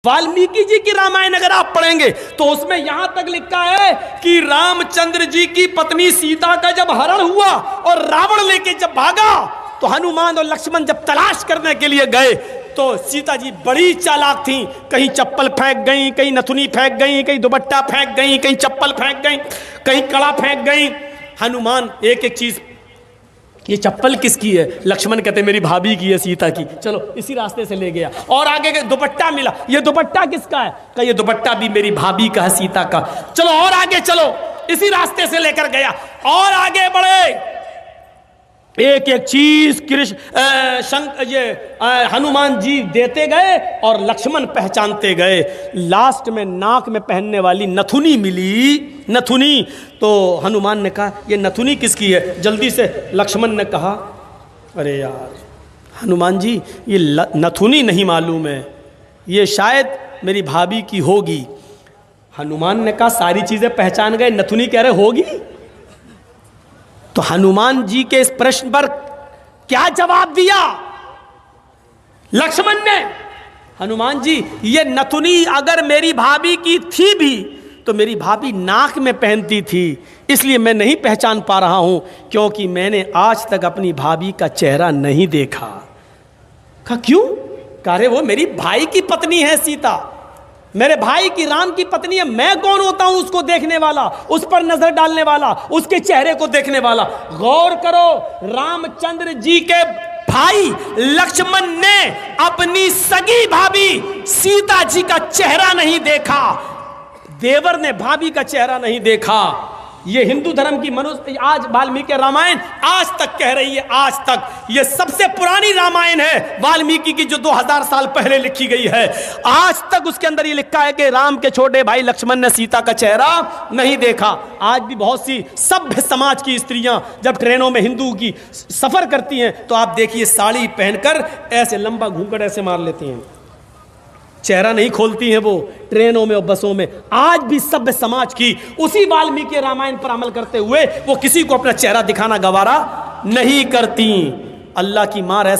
वाल्मीकि जी की रामायण अगर आप पढ़ेंगे तो उसमें यहां तक लिखा है कि रामचंद्र जी की पत्नी सीता का जब हरण हुआ और रावण लेके जब भागा तो हनुमान और लक्ष्मण जब तलाश करने के लिए गए तो सीता जी बड़ी चालाक थीं। कहीं चप्पल फेंक गई, कहीं नथुनी फेंक गई, कहीं दुपट्टा फेंक गई, कहीं चप्पल फेंक गई, कहीं कड़ा फेंक गई। हनुमान एक एक चीज, ये चप्पल किसकी है? लक्ष्मण कहते मेरी भाभी की है, सीता की। चलो इसी रास्ते से ले गया। और आगे के दुपट्टा मिला, ये दुपट्टा किसका है? कहा ये दुपट्टा भी मेरी भाभी का है, सीता का। चलो और आगे चलो, इसी रास्ते से लेकर गया। और आगे बढ़े, एक एक चीज हनुमान जी देते गए और लक्ष्मण पहचानते गए। लास्ट में नाक में पहनने वाली नथुनी मिली, नथुनी। तो हनुमान ने कहा ये नथुनी किसकी है? जल्दी से लक्ष्मण ने कहा अरे यार हनुमान जी ये नथुनी नहीं मालूम है, ये शायद मेरी भाभी की होगी। हनुमान ने कहा सारी चीजें पहचान गए, नथुनी कह रहे होगी। तो हनुमान जी के इस प्रश्न पर क्या जवाब दिया लक्ष्मण ने? हनुमान जी ये नथुनी अगर मेरी भाभी की थी भी तो मेरी भाभी नाक में पहनती थी, इसलिए मैं नहीं पहचान पा रहा हूं, क्योंकि मैंने आज तक अपनी भाभी का चेहरा नहीं देखा। कहा क्यों? कह रहे वो मेरी भाई की पत्नी है सीता, मेरे भाई की राम की पत्नी है। मैं कौन होता हूं उसको देखने वाला, उस पर नजर डालने वाला, उसके चेहरे को देखने वाला? गौर करो, रामचंद्र जी के भाई लक्ष्मण ने अपनी सगी भाभी सीता जी का चेहरा नहीं देखा, देवर ने भाभी का चेहरा नहीं देखा। ये हिंदू धर्म की मनुष्य आज वाल्मीकि रामायण आज तक कह रही है, आज तक ये सबसे पुरानी रामायण है वाल्मीकि की, जो 2000 साल पहले लिखी गई है। आज तक उसके अंदर ये लिखा है कि राम के छोटे भाई लक्ष्मण ने सीता का चेहरा नहीं देखा। आज भी बहुत सी सभ्य समाज की स्त्रियां जब ट्रेनों में हिंदू की सफर करती हैं तो आप देखिए साड़ी पहनकर ऐसे लंबा घूंघट ऐसे मार लेती हैं, चेहरा नहीं खोलती हैं वो ट्रेनों में और बसों में। आज भी सभ्य समाज की उसी वाल्मीकि रामायण पर अमल करते हुए वो किसी को अपना चेहरा दिखाना गवारा नहीं करती। अल्लाह की मार है।